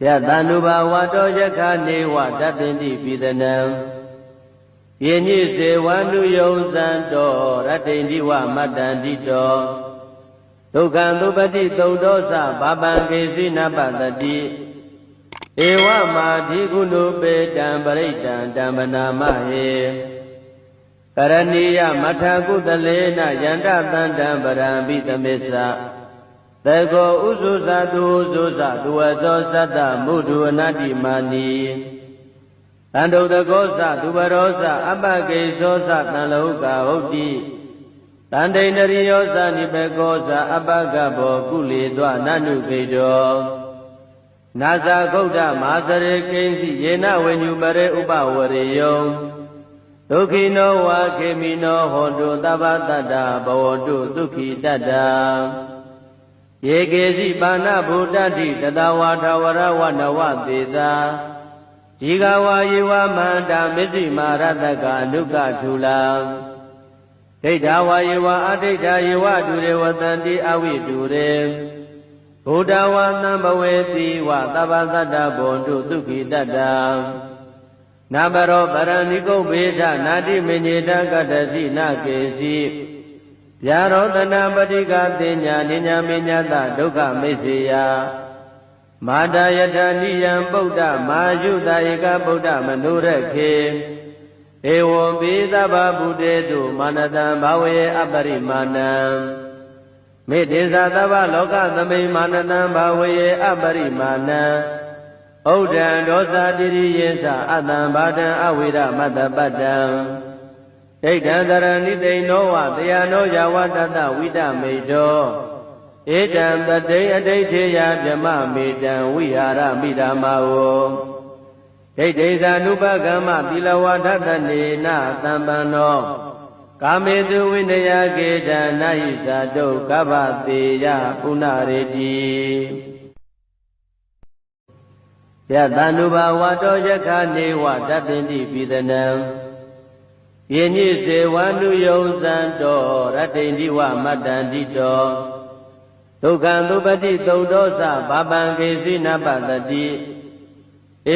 ယတန္တုဘာဝတောယက္ခနေဝတတ္တိပိသနံယညိစေဝန္တုယုံဇံတောရတ္တိဝမတ္တန္တိတောဒုက္ခံသုပတိသုတ်တောသဘာပံကေစီနပတတိဧဝမာဓိကုဏုပေတံပရိတံဓမ္မနာမဟေကရဏီယမထကုတလေနယန္တတန္တံပရံပိသမေသသေကောဥဇုဇတုဥဇုဇသူဝသောသတ္တမုဒုအနတ္တိမာနီတန္တုတကောသသူဘရောသအပကေသောသတံလောကဟုတ်တိတန္တိန္ဒရိယောသနိဘေကောသအပကဘောကုလေသောနနုကေတောနာဇာဂௌဒမာစရေကိဉ္စီယေနဝေညုပရေဥပဝရေယောဒုက္ခိနောဝါခေမိနောဟောတုသဗ္ဗတတ္တဘဝတုဒုက္ခိတတ္တယေကေစီပါဏဗုဒ္ဓတိတတဝါထဝရဝနဝသေသာဒီဃဝါယေဝမန္တာမစ္စည်းမာရတကအနုကထူလာဒိဋ္ဌဝါယေဝအဒိဋ္ဌယေဝတုရေဝတန္တိအဝိတုရေဘုဒ္ဓဝါသံဘဝေတိဝသဗ္ဗသတ္တဘောတုဒုက္ခိတတ္တနာဘရောပရဏိကုတ်ဘေဒနာတိမညေတကတ္တစီနကေစီဗျာရောတနာပတိကတင်ညာနိညာမေညတဒုက္ခမိစ္ဆေယမာတယထာနိယံဗုဒ္ဓမာယုတဧကဗုဒ္ဓမနုရခေဧဝံပိသဗ္ဗဗုတေတုမာနတံဘာဝေအပရိမာဏံမေတ္တေသသဗ္ဗလောကသမိမာနတံဘာဝေအပရိမာဏံဩဒံဒောသတိရိယေသအတံဘာတံအဝိရမတ္တပတ္တံဒိဋ္ဌံတရဏိတိနောဝတယနောယဝတတဝိတမေတောဧတံတတိအဋိဋ္ဌေယဗြမမေတံဝိဟာရမိဓမ္မာဝဒိဋ္ဌိသာနုပကမ္မသီလဝထတနေနသံပန္နောကာမေတုဝိနယကေတံနာဟိသာတုကဗ္ဗတေယပုဏ္ဏရေတိယတန္တုဘာဝတောယက္ခနေဝတတ္တိပိသနံယညိစေဝန္တုယုံဇံတောရတ္တိဝမတ္တန္တိတောဒုက္ခံသုပတိသုတ်တောသဘာပံကေစီနပတတိ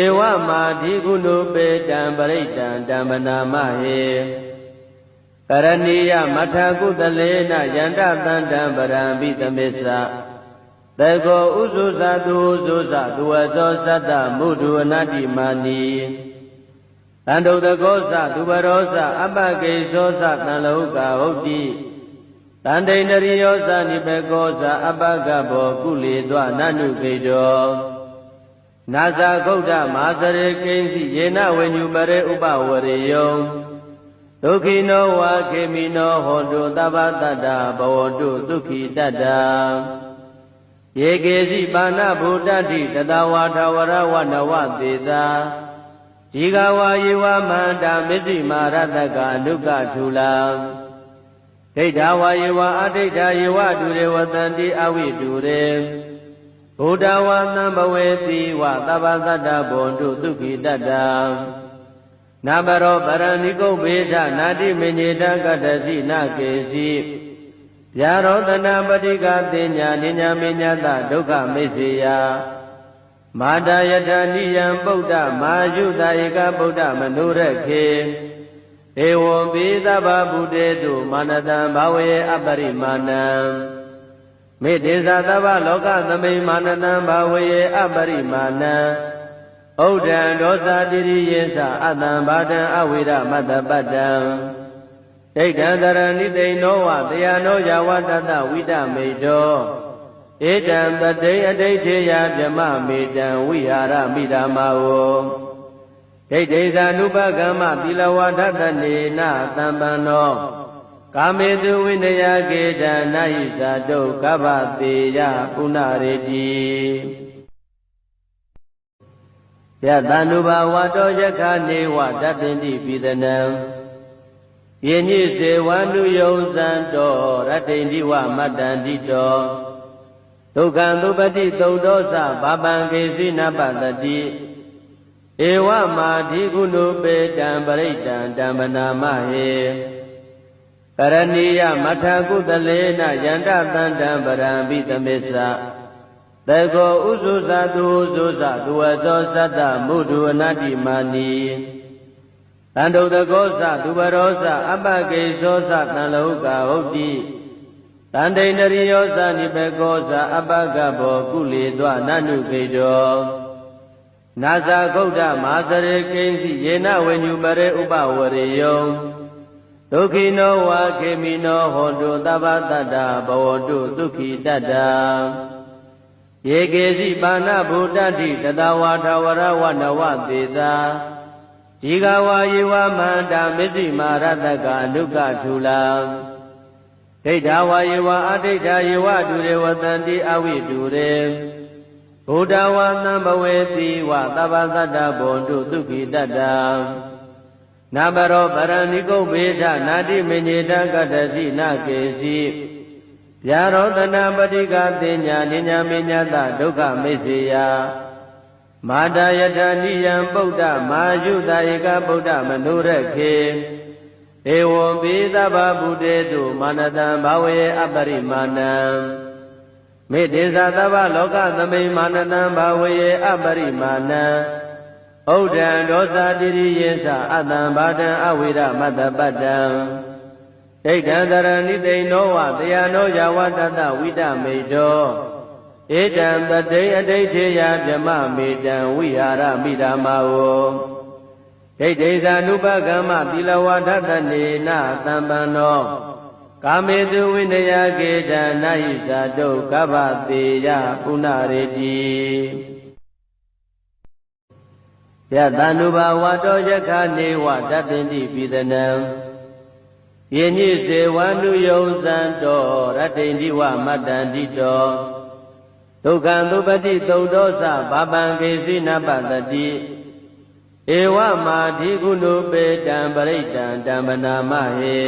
ဧဝမာဓိကုဏုပေတံပရိတံဓမ္မနာမဟေကရဏီယမထကုတလေနယန္တတန္တံပရံပိသမေသသေကောဥဇုဇတုဥဇုဇသူဝသောသတ္တမုဒုအနတ္တိမာနီတန္တုတကောသသူဘရောသအပကေသောသတံလောကဟုတ်တိတန္တိန္ဒရိယောသနိဘေကောသအပကဘောကုလေသောနနုကေတောနာဇာဂௌဒမာစရေကိဉ္စီယေနဝေညုပရေဥပဝရေယောဒုက္ခိနောဝါခေမိနောဟောတုသဗ္ဗတတ္တဘဝတုဒုက္ခိတတ္တယေကေစီပါဏဗုဒ္ဓတိတတဝါထဝရဝနဝသေသာဒီဃဝါယေဝမန္တာမစ္စည်းမာရတကအနုကထူလာဒိဋ္ဌဝါယေဝအဒိဋ္ဌယေဝတုရေဝတန္တိအဝိတုရေဘုဒ္ဓဝါသံဘဝေတိဝသဗ္ဗသတ္တဘောတုဒုက္ခိတတ္တနာဘရောပရဏိကုတ်ဘေဒနာတိမညေတကတ္တစီနကေစီဗျာရောတနာပတိကတင်ညာနိညာမေညတဒုက္ခမိစ္ဆေယမာတယထာနိယံဗုဒ္ဓမာယုတဧကဗုဒ္ဓမနုရခေဧဝံပိသဗ္ဗဗုတေတုမာနတံဘာဝေအပရိမာဏံမေတ္တေသသဗ္ဗလောကသမိမာနတံဘာဝေအပရိမာဏံဩဒံဒောသတိရိယေသအတံဘာတံအဝိရမတ္တပတ္တံဒိဋ္ဌံတရဏိတိနောဝတယနောယဝတတဝိတမေတောဧတံတတိအဋိဋ္ဌေယဗြမမေတံဝိဟာရမိဓမ္မာဝဒိဋ္ဌိသာနုပကမ္မသီလဝထတနေနသံပန္နောကာမေတုဝိနယကေတံနာဟိသာတုကဗ္ဗတေယပုဏ္ဏရေတိယတန္တုဘာဝတောယက္ခနေဝတတ္တိပိသနံယညိစေဝန္တုယုံဇံတောရတ္တိဝမတ္တန္တိတောဒုက္ခံသုပတိသုတ်တောသဘာပံကေစီနပတတိဧဝမာဓိကုဏုပေတံပရိတံဓမ္မနာမဟေကရဏီယမထကုတလေနယန္တတန္တံပရံပိသမေသ တေကောဥဇုဇာတုဥဇုဇာသူဝသောသတ္တမုဒုအနတ္တိမာနီတန္တုတကောသသူဘရောသအပ္ပကေသောသတံလောကဟုတ်တိတန္တိန္ဒရိယောသနိဘေကောသအပ္ပကဘောကုလေသောနန္နုကေတောနာဇာဂௌဒမဟာစရေကိဉ္စီယေနဝေညုပရေဥပဝရေယောဒုက္ခိနောဝါခေမိနောဟောတုသဗ္ဗတတ္တဘဝတုဒုက္ခိတတ္တယေကေစီပါဏဗုဒ္ဓတိတတဝါထဝရဝနဝသေသာဒီဃဝါယေဝမန္တာမစ္စည်းမာရတကအနုကထူလာဒိဋ္ဌဝါယေဝအဒိဋ္ဌယေဝတုရေဝတန္တိအဝိတုရေဘုဒ္ဓဝါသံဘဝေတိဝသဗ္ဗသတ္တဘောတုဒုက္ခိတတ္တနာဘရောပရဏိကုဗ္ဗေဒနာတိမညေတကတ္တစီနာကေစီဗျာရောတနာပတိကသေညာနိညာမေညတဒုက္ခမိစ္ဆေယမာတယတနိယံပုဒ္ဓမာယုတဧကဗုဒ္ဓမနုရခေဧဝံပိသဗ္ဗဗုတေတုမာနတံဘာဝေအပရိမာဏံမေတ္တေသသဗ္ဗလောကသမိမာနတံဘာဝေအပရိမာဏံဩဒံဒောသတိရိယေသအတံဘာတံအဝိရမတ္တပတ္တံဒိဋ္ဌံတရဏိသိဏောဝတယနောယဝတတဝိတမေတောဧတံပတိအဋိဋ္ဌေယဗြမမေတံဝိဟာရမိဓမ္မာဝဒိဋ္ဌိဇာနုပကမ္မသီလဝဒတနေနသံပန္နောကာမေတုဝိနယကေတံနာဟိဇာတုကဗ္ဗတေယပုဏ္ဏရေတိယတန္တုဘာဝတောယခာနေဝတပ္ပိတိပိသနံယေညိစေဝန္တုယုံဇံတောရတ္တိန္ဒီဝမတ္တန္တိတောဒုက္ခံသုပတိသုတ်တောသဘာပံကေစီနပတတိဧဝမာဓိကုဏုပေတံပရိတံဓမ္မနာမဟေ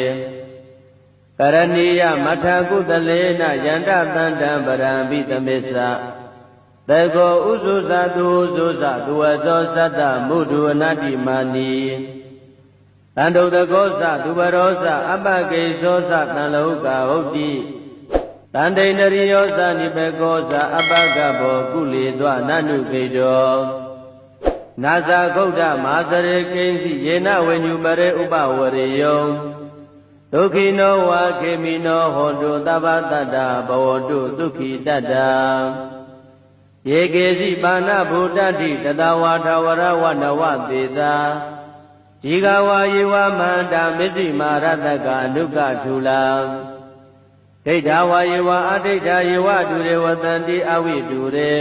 ကရဏီယမထာကုတလေနယန္တတန္တံပရံပိသမေသတေကောဥဇုဇာတုဥဇုဇာသူဝသောသတ္တမုဒုအနတ္တိမာနီတန္တုတကောသသူဘရောသအပ္ပကေသောသတံလောကဟုတ်တိတန္တိန္ဒရိယောသနိဘေကောသအပ္ပကဘောကုလေသောနန္နုကေတောနာဇာဂௌဒမဟာစရေကိဉ္စီယေနဝေညုပရေဥပဝရေယောဒုက္ခိနောဝါခေမိနောဟောတုသဗ္ဗတတ္တဘဝတုဒုက္ခိတတ္တယေကေစီပါဏဗုဒ္ဓတိတတဝါထဝရဝနဝသေသာဒီဃဝါယေဝမန္တာမစ္စည်းမာရတကအနုကထူလာဒိဋ္ဌဝါယေဝအဒိဋ္ဌယေဝတုရေဝတန္တိအဝိတုရေ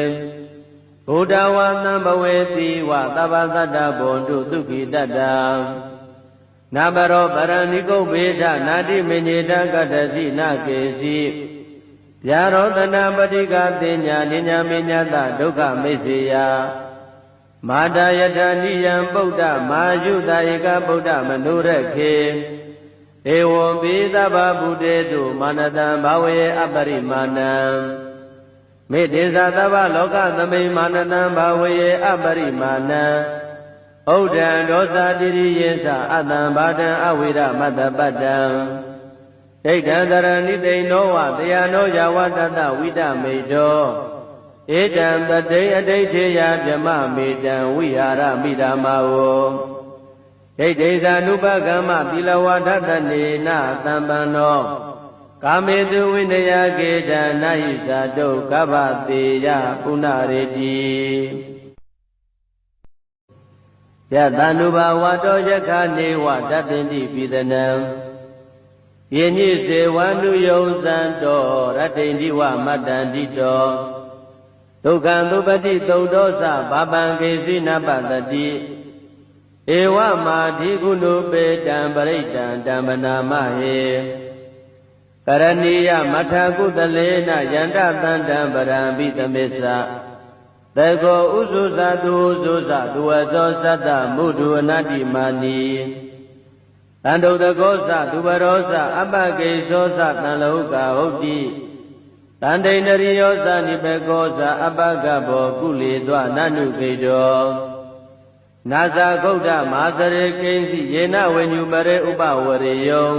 ဘုဒ္ဓဝါသံဘဝေတိဝသဗ္ဗသတ္တဘောတုဒုက္ခိတတ္တနာဘရောပရဏိကုဗ္ဗေဒနာတိမညေတကတ္တစီနာကေစီဗျာရောတနာပတိကသေညာနိညာမေညတဒုက္ခမိစ္ဆေယမာတယတနိယံပုဒ္ဓမာယုတဧကဗုဒ္ဓမနုရခေဧဝံပိသဗ္ဗဗုတေတုမာနတံဘာဝေအပရိမာဏံမေတ္တေသသဗ္ဗလောကသမိမာနတံဘာဝေအပရိမာဏံဩဒံဒောသတိရိယေသအတံဘာတံအဝိရမတ္တပတ္တံဒိဋ္ဌံတရဏိသိဏောဝတယနောယဝတတဝိတမေတောဧတံပတိအဋိဋ္ဌေယဗြမမေတံဝိဟာရမိဓမ္မာဝဒိဋ္ဌိဇာနုပကမ္မသီလဝဒတနေနသံပန္နောကာမေတုဝိနယကေတံနာဟိဇာတုကဗ္ဗတေယပုဏ္ဏရေတိယတန္တုဘာဝတောယခာနေဝတပ္ပိတိပိသနံယေညိစေဝန္တုယုံဇံတောရတ္တိန္ဒီဝမတ္တန္တိတောဒုက္ခံသုပတိသုတ်တောသဘာပံကေစီနပတတိဧဝမာဓိကုဏုပေတံပရိတံဓမ္မနာမဟေကရဏီယမထာကုတလေနယန္တတန္တံပရံပိသမေသတေကောဥဇုဇာတုဥဇုဇာသူဝသောသတ္တမုဒုအနတ္တိမာနီတန္တုတကောသသူဘရောသအပ္ပကေသောသတံလောကဟုတ်တိတန္တိန္ဒရိယောသနိဘေကောသအပ္ပကဘောကုလေသောနန္နုကေတောနာဇာဂௌဒမဟာစရေကိဉ္စီယေနဝေညုပရေဥပဝရေယော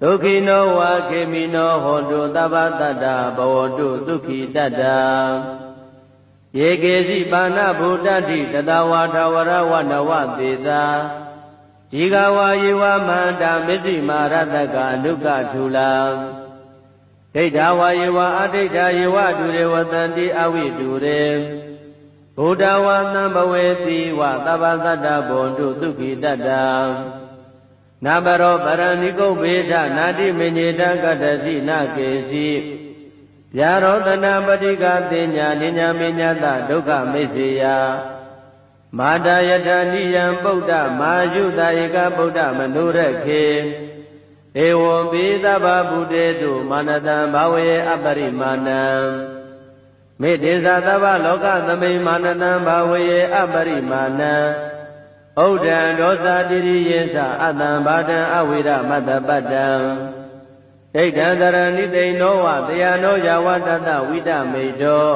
ဒုက္ခိနောဝါခေမိနောဟောတုသဗ္ဗတတ္တဘဝတုဒုက္ခိတတ္တယေကေစီပါဏဗုဒ္ဓတိတတဝါထဝရဝနဝသေသာဒီဃဝါယေဝမန္တာမစ္စည်းမာရတကအနုကထူလာဒိဋ္ဌဝါယေဝအဒိဋ္ဌယေဝဒုရေဝတန္တိအဝိတုရေဘုဒ္ဓဝါသံဘဝေတိဝသဗ္ဗတတ္တဘွန်တုဒုက္ခိတတ္တနာဘရောပရဏိကုဗေဒနာတိမညေတကတ္တစီနာကေစီဗျာရောတနာပတိကတိညာနိညာမေညတဒုက္ခမိစ္ဆေယမာတာယတနိယံပုဒ္ဓမာယုတဧကဗုဒ္ဓမနုရခေဧဝံပိသဗ္ဗဗုတေတုမာနတံဘာဝေအပရိမာဏံမေတ္တေသသဗ္ဗလောကသမိမာနတံဘာဝေအပရိမာဏံဩဒံဒောသတိရိယေသအတံဘာတံအဝိရမတ္တပတ္တံဒိဋ္ဌံတရဏိတိနောဝတယနောယဝတတဝိတမေတော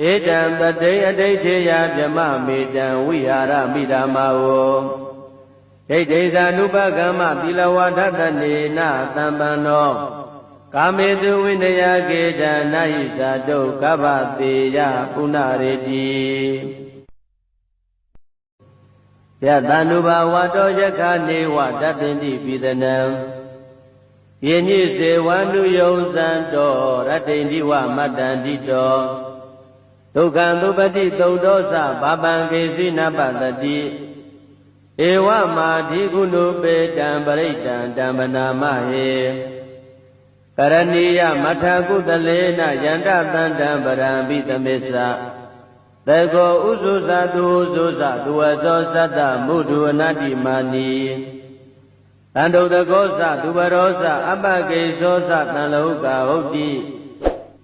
ဧတံပတိအဋိဋ္ဌေယဗြမမေတံဝိဟာရမိဓမ္မာဝဒိဋ္ဌိသာနုပကမ္မသီလဝါဒတနေနသံပန္နောကာမေတုဝိနယကေတံနာဟိဇာတုကဗ္ဗတေယပုဏ္ဏရေတိယတ ानु ဘာဝတောယခာနေဝတပ္ပိတိပိသနံယေညိစေဝန္တုယုံဇံတောရတ္တိန္ဒီဝမတ္တန္တိတောဒုက္ခံသုပတိသုဒ္ဓောသဘာပံကေစီနပတတိဧဝမာဓိကုဏုပေတံပရိတံဓမ္မနာမဟေကရဏီယမထကုတလေနယန္တတန္တံပရံပိသမစ္ဆသေကောဥဇုဇတုဥဇုဇတုဝသောသတ္တမုဒုအနတ္တိမာနီတန္တုတကောသသူဘရောသအပကေသောသတံလောကဟုတ်တိ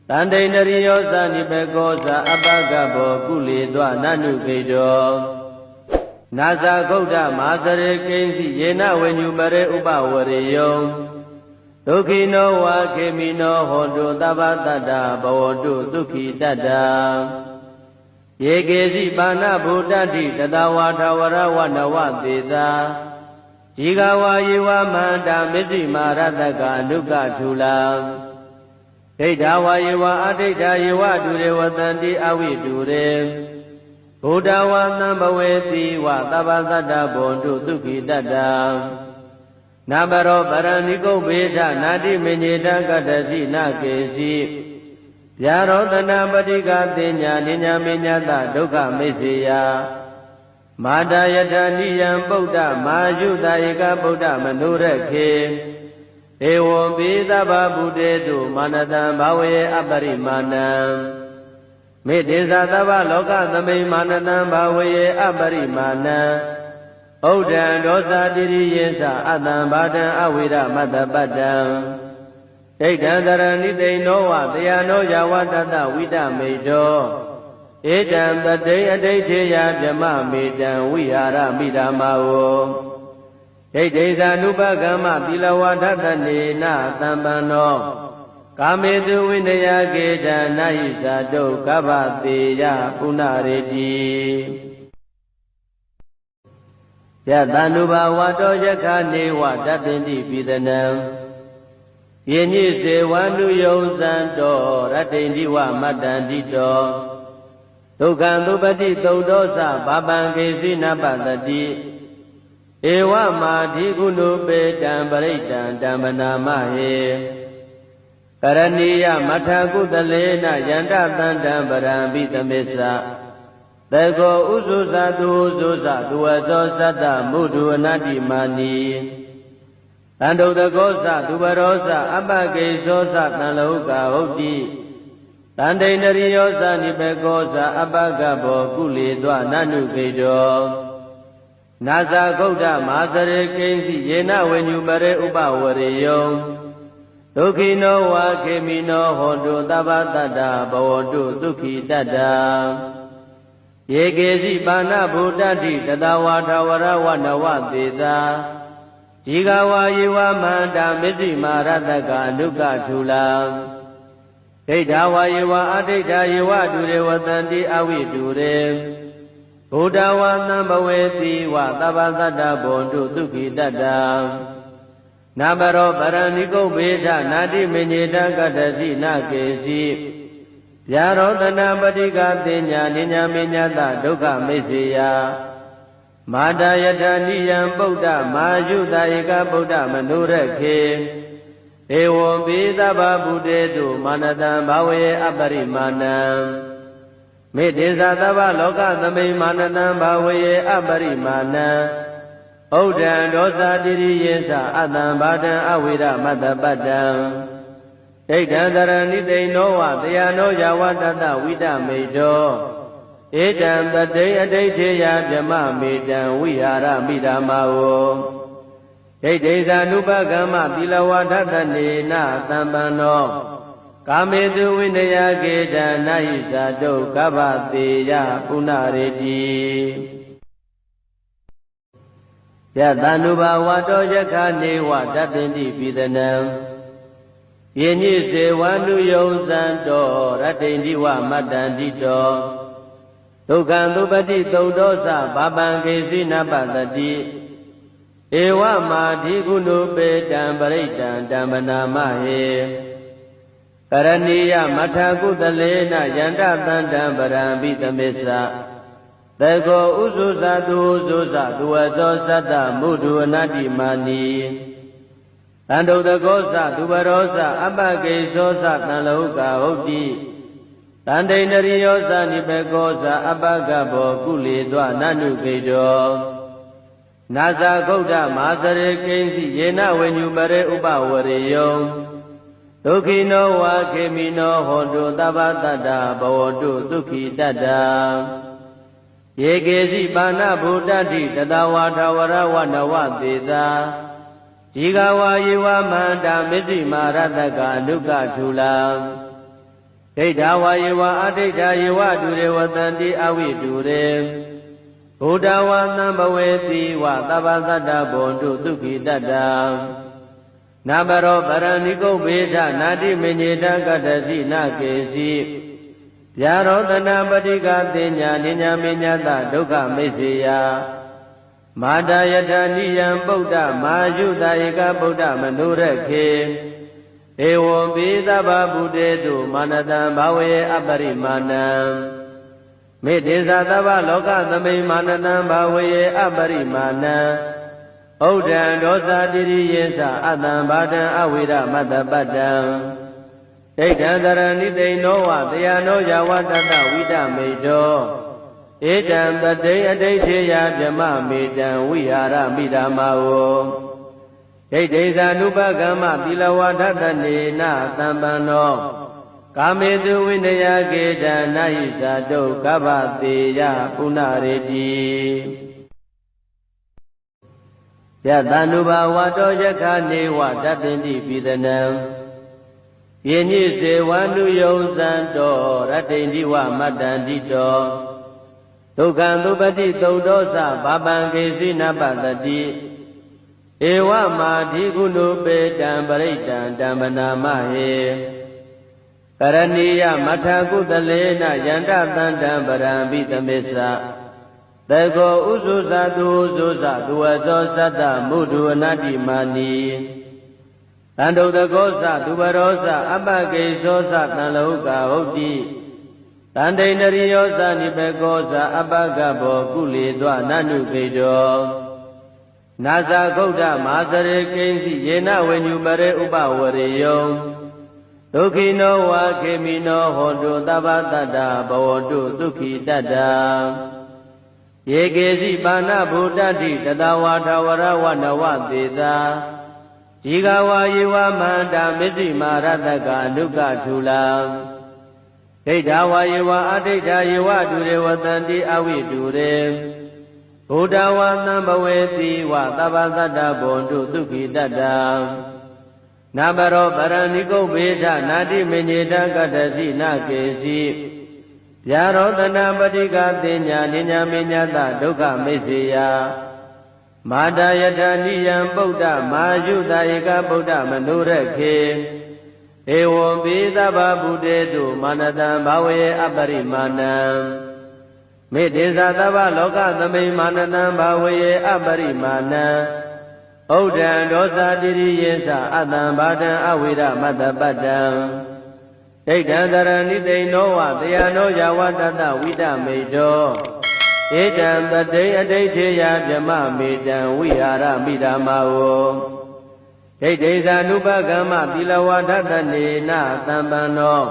တန္တိန္ဒရိယောသနိဘေကောသအပကဘောကုလေသောနနုကေတောနာဇာဂௌဒမာသရေကိဉ္စီယေနဝိညုပရေဥပဝရေယောဒုက္ခိနောဝါခေမိနောဟောတုသဗ္ဗတတ္တဘဝတုဒုက္ခိတတ္တယေကေစီပါဏဗုဒ္ဓတိတတဝါထဝရဝနဝသေသာဒီဃဝါယေဝမန္တာမစ္စည်းမာရတကအနုကထူလာဒိဋ္ဌဝါယေဝအဒိဋ္ဌယေဝဒုရေဝတန္တိအဝိတုရေဘုဒ္ဓဝါသံဘဝေတိဝသဗ္ဗတတ္တဘွန်တုဒုက္ခိတတ္တနာဘရောပရဏိကုဗေဒနာတိမညေတကတ္တစီနာကေစီဗျာရောတနာပတိကတိညာနိညာမေညတဒုက္ခမိစ္ဆေယမာတာယတနိယံပုဒ္ဓမာယုတဧကဗုဒ္ဓမနုရခေဧဝံပိသဗ္ဗဗုတေတုမာနတံဘာဝေအပရိမာဏံမေတ္တေသသဗ္ဗလောကသမိမာနတံဘာဝေအပရိမာဏံဩဒံဒောသတိရိယေသအတံဘာတံအဝိရမတ္တပတ္တံဒိဋ္ဌံတရဏိတိနောဝတယနောယဝတတဝိတမေတောဧတံပတိအဋိဋ္ဌေယဗြမမေတံဝိဟာရမိဓမ္မာဝဒိဋ္ဌိသာနုပကမ္မသီလဝါဒတနေနသံပန္နောကာမေတုဝိနယကေတံနာဟိဇာတုကဗ္ဗတေယပုဏ္ဏရေတိယတ ानु ဘာဝတောယခာနေဝတပ္ပိတိပိသနံယေညိစေဝန္တုယုံဇံတောရတ္တိန္ဒီဝမတ္တန္တိတောဒုက္ခံသုပတိသုဒ္ဓောသဘာပံကေစီနပတတိဧဝမာဓိကုဏုပေတံပရိတံဓမ္မနာမဟေကရဏီယမထကုတလေနယန္တတန္တံပရံပိသမစ္ဆသေကောဥဇုဇတုဥဇုဇတုဝသောသတ္တမုဒုအနတ္တိမာနီတန္တုတကောသသူဘရောသအပကေသောသတံလောကဟုတ်တိတန္တိန္ဒရိယောသနိဘေကောသအပကဘောကုလေသောနနုကေတောနာဇာဂௌဒမာသရေကိဉ္စီယေနဝိညုပရေဥပဝရေယောဒုက္ခိနောဝါခေမိနောဟောတုသဗ္ဗတတ္တဘဝတုဒုက္ခိတတ္တယေကေစီပါဏဗုဒ္ဓတိတတဝါထဝရဝနဝသေသာဒီဃဝါယေဝမန္တာမစ္စည်းမာရတကအနုကထူလာဒိဋ္ဌဝါယေဝအဒိဋ္ဌယေဝဒုရေဝတန္တိအဝိတုရေဘုဒ္ဓဝါသံဘဝေတိဝသဗ္ဗတတ္တဘွန်တုဒုက္ခိတတ္တ နာဘရောပရဏိကုဗေဒနာတိမညေတကတ္တစီနာကေစီဗျာရောတနာပတိကသိညာနိညာမေညတဒုက္ခမိစ္ဆေယမာတာယတနိယံပုဒ္ဓမာယုတာဧကဗုဒ္ဓမနုရခေဧဝံပိသဗ္ဗဗုတေတုမာနတံဘာဝေအပရိမာဏံမေတ္တေသသဗ္ဗလောကသမိမာနတံဘာဝေအပရိမာဏံဩဒံဒောသတိရိယေသအတံဘာဒံအဝိရမတ္တပတ္တံဒိဋ္ဌံတရဏိတိနောဝတယနောယဝတတဝိတမေတောဧတံပတိအဋိဋ္ဌေယဗြမမေတံဝိဟာရမိဓမ္မာဝဒိဋ္ဌိဇာနုပကမ္မသီလဝါဒတနေနသံပန္နောကာမေတုဝိနယကေတနာဟိဇာတုကဗ္ဗတေယပုဏ္ဏရေတိယတန္တုဘာဝတောယက္ခနေဝတပ္ပိတိပိသနံယေညိစေဝန္တုယုံဇံတောရတ္တိန္တိဝမတ္တန္တိတောဒုက္ခံသုပတိသုတ်တောသဘာပံကေစီနပတတိဧဝမာဓိကုဏုပေတံပရိတံဓမ္မနာမဟေကရဏီယမထာကုတလေနယန္တသန္တံပရံပိသမေသသေကောဥဇုဇသူဥဇုဇသူဝသောသတ္တမုဒုအနတ္တိမာနီတန္တုတကောသသူဘရောသအပကေသောသတံလောကဟုတ်တိတန္တိန္ဒရိယောသနိဘေကောသအပကဘောကုလေသောနနုကေတောနာဇာဂௌဒမာသရေကိဉ္စီယေနဝိညုပရေဥပဝရေယောဒုက္ခိနောဝါခေမိနောဟောတုသဗ္ဗတတ္တဘဝတုဒုက္ခိတတ္တယေကေစီပါဏဗုဒ္ဓတိတတဝါထဝရဝနဝသေသာဒီဃဝါယေဝမန္တာမစ္စည်းမာရတကအနုကထုလာဒိဋ္ဌဝါယေဝအဒိဋ္ဌယေဝတုရေဝတန္တိအဝိတုရေဘုဒ္ဓဝါသံဘဝေတိဝသဗ္ဗသတ္တဘွန်တုဒုက္ခိတတ္တနာဘရောပရဏိကုဗေဒနာတိမညေတကတ္တစီနာကေစီဗျာရောတနာပတိကသိညာနိညာမေညတဒုက္ခမိစ္ဆေယမာတာယတနိယံပုဒ္ဓမာယုတာဧကဗုဒ္ဓမနုရခေဧဝံပိသဗ္ဗဗုတေတုမာနတံဘာဝေအပရိမာဏံမေတ္တေသသဗ္ဗလောကသမိမာနတံဘာဝေအပရိမာဏံဩဒံဒောသတိရိယေသအတံဘာဒံအဝိရမတ္တပတ္တံဒိဋ္ဌံတရဏိတိနောဝတယနောယဝတတဝိတမေတောဧတံပတိအဋိဋ္ဌေယဗြမမေတံဝိဟာရမိဓမ္မာဝဒိဋ္ဌိဇာနုပကမ္မသီလဝါဒတနေနသံပန္နောကာမေတုဝိနယကေတနာဟိဇာတုကဗ္ဗတေယပုဏ္ဏရေတိယတန္တုဘာဝတောယက္ခနေဝတပ္ပိတိပိသနံယေညိစေဝန္တုယုံဇံတောရတ္တိန္တိဝမတ္တန္တိတောဒုက္ခံသုပတိသုတ်တောသဘာပံကေစီနပတတိဧဝမာဓိကုဏုပေတံပရိတံဓမ္မနာမဟေကရဏီယမထာကုတလေနယန္တသန္တံပရံပိသမေသသေကောဥဇုဇသူဥဇုဇသူဝသောသတ္တမုဒုအနတ္တိမာနီတန္တုတကောသသူဘရောသအပကေသောသတံလောကဟုတ်တိတန္တိန္ဒရိယောသနိဘေကောသအပကဘောကုလေသောနနုကေတောနာဇာဂௌဒမာသရေကိဉ္စီယေနဝိညုပရေဥပဝရေယောဒုက္ခိနောဝါခေမိနောဟောတုသဗ္ဗတတ္တဘဝတုဒုက္ခိတတ္တယေကေစီပါဏဗုဒ္ဓတိတတဝါထဝရဝနဝသေသာဒီဃဝါယေဝမန္တာမစ္စည်းမာရတကအနုကထုလာဒိဋ္ဌဝါယေဝအဒိဋ္ဌယေဝတုရေဝတန္တိအဝိတုရေဘုဒ္ဓဝါသံဘဝေတိဝသဗ္ဗသတ္တဘွန်တုဒုက္ခိတတ္တနာဘရောပရဏိကုဗေဒနာတိမညေတကတ္တစီနာကေစီဗျာရောတနာပတိကသိညာနိညာမေညတဒုက္ခမိစ္ဆေယမာတာယတနိယံပုဒ္ဓမာယုတာဧကဗုဒ္ဓမနုရခေဧဝံပိသဗ္ဗဗုတေတုမာနတံဘာဝေအပရိမာဏံမေတ္တေသသဗ္ဗလောကသမိမာနတံဘာဝေအပရိမာဏံဩ ဩဒံဒောသတိရိယေသအတံဘာဒံအဝိရမတ္တပတ္တံဒိဋ္ဌံတရဏိသိဏောဝတယနောယဝတတဝိတမေတောဧတံပတိအဋိဋ္ဌေယဗြမမေတံဝိဟာရမိဓမ္မာဝဒိဋ္ဌိသာနုပကမ္မသီလဝဒတနေနသံပန္နော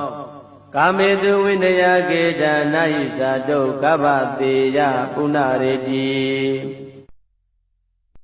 ကာမေတုဝိနယကေတနာဟိသာတုကဗ္ဗတေယပုဏ္ဏရေတိ